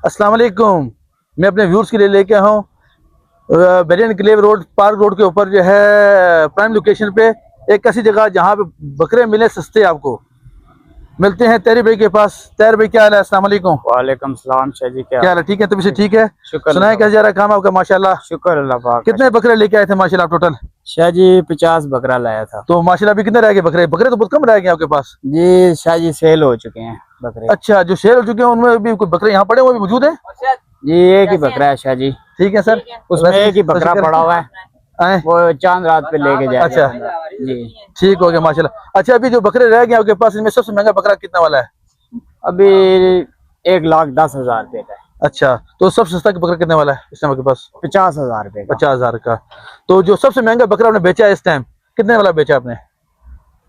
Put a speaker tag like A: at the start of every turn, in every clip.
A: अस्सलाम वालेकुम। मैं अपने व्यूअर्स के लिए लेके आया हूँ बेरियन क्लेव रोड, पार्क रोड के ऊपर जो है प्राइम लोकेशन पे एक ऐसी जगह जहाँ पे बकरे मिले सस्ते आपको मिलते हैं। तैरी भाई के पास। तैर भाई क्या हाल है? अस्सलाम वालेकुम।
B: वालेकुम सलाम शाह जी, क्या
A: क्या हाल है? ठीक है? तबीयत ठीक है?
B: शुक्र
A: सुनाए कैसे जा रहा है काम आपका? माशाल्लाह।
B: शुक्र अल्लाह पाक का।
A: कितने बकरे लेके आए थे माशाल्लाह टोटल?
B: शाह जी 50 बकरा लाया था।
A: तो माशाल्लाह अभी कितने रह गए बकरे? बकरे तो बहुत कम रह गए आपके पास।
B: जी शाह जी सेल हो चुके हैं बकरे।
A: अच्छा, जो शेर हो चुके हैं उनमें भी कोई बकरे यहाँ पड़े हुए भी मौजूद है?
B: जी एक ही बकरा है शाह जी।
A: ठीक है सर।
B: उसमें एक ही बकरा पड़ा हुआ है,
A: आए?
B: वो चांद रात पे लेके जाएगा।
A: अच्छा
B: जी
A: ठीक हो गया माशाल्लाह। अच्छा, अभी जो बकरे रह गए आपके पास इनमें सबसे महंगा बकरा कितना वाला है?
B: अभी 1,10,000 रुपए का है।
A: अच्छा, तो सबसे सस्ता बकरा कितने वाला है इस टाइम आपके पास?
B: 50,000 रुपए का।
A: 50,000 का। तो जो सबसे महंगा बकरा आपने बेचा है इस टाइम कितने वाला बेचा आपने?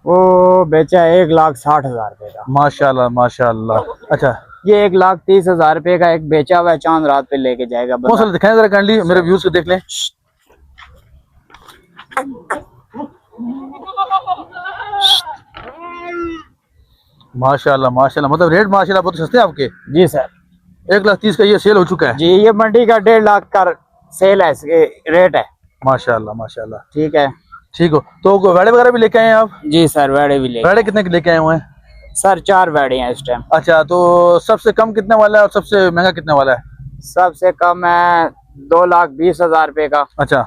B: वो बेचा है 1,60,000 रुपए का।
A: माशाल्लाह माशाल्लाह। अच्छा,
B: ये 1,30,000 रुपए का एक बेचा हुआ है, चांद रात पे लेके जाएगा।
A: कौन सा दिखाएं जरा काइंडली, मेरे व्यूज को देख लें। माशाल्लाह माशाल्लाह, मतलब रेट माशाल्लाह बहुत सस्ते हैं आपके।
B: जी सर।
A: 1,30,000 का ये सेल हो चुका है।
B: जी ये मंडी का 1.5 लाख का सेल है, रेट है।
A: माशाल्लाह माशाल्लाह।
B: ठीक है।
A: ठीक हो। तो वेड़े वगैरह भी लेके आए हैं आप?
B: जी सर वेड़े भी ले।
A: वेड़े कितने के लेके आए हुए हैं?
B: सर 4 वेड़े हैं इस टाइम।
A: अच्छा, तो सबसे कम कितने वाला है और सबसे महंगा कितने वाला है?
B: सबसे कम है 2,20,000 रुपए का,
A: अच्छा,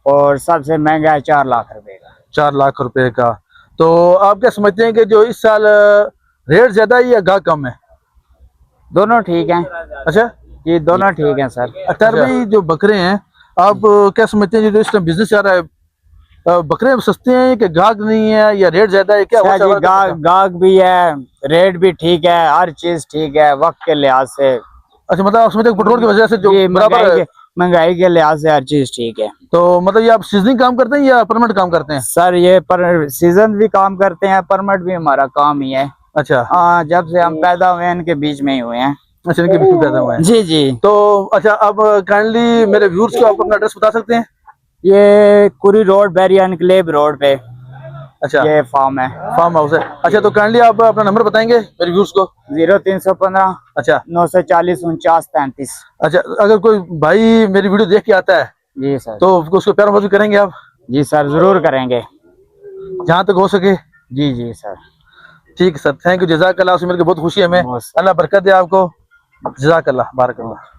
B: और सबसे महंगा है 4 लाख रुपए का।
A: 4 लाख रुपए का। तो आप क्या समझते हैं कि जो इस साल रेट ज्यादा है या गाहक कम है?
B: दोनों ठीक हैं।
A: अच्छा,
B: ये दोनों ठीक हैं सर।
A: अख्तर भाई जो बकरे हैं आप क्या समझते हैं जो इस टाइम बिजनेस चल रहा है, बकरे सस्ते हैं कि गाहक नहीं है या रेट ज्यादा है? क्या
B: जी गाहक भी है, रेट भी ठीक है, हर चीज ठीक है वक्त के लिहाज से।
A: अच्छा, मतलब आप समझते हैं पेट्रोल की वजह से जो बराबर
B: महंगाई के लिहाज से हर चीज ठीक है।
A: तो मतलब ये आप सीजनिंग काम करते हैं या परमानेंट काम करते हैं?
B: सर ये पर सीजन भी काम करते हैं, परमिट भी हमारा काम ही है।
A: अच्छा।
B: हाँ, जब से हम पैदा हुए हैं इनके बीच में ही हुए हैं।
A: अच्छा, इनके बीच में पैदा हुए हैं।
B: जी जी।
A: तो अच्छा, अब काइंडली मेरे व्यूअर्स को आप अपना एड्रेस बता सकते हैं?
B: ये कुरी रोड, बेरियन क्लेव रोड पे
A: अच्छा,
B: ये फार्म है,
A: फार्म हाउस है। अच्छा, तो काइंडली आप अपना नंबर बताएंगे मेरे व्यूअर्स को?
B: 0315।
A: अच्छा
B: 940 49 33।
A: अच्छा, अगर कोई भाई मेरी वीडियो देख के आता है
B: जी सर।
A: तो उसको प्यार मोहब्बत करेंगे आप?
B: जी सर जरूर करेंगे,
A: जहाँ तक हो सके।
B: जी जी सर।
A: ठीक है सर, थैंक यू, जज़ाकल्लाह। आपसे मिलकर बहुत खुशी है हमें। अल्लाह बरकत दे आपको। जज़ाकल्लाह, बारकल्लाह।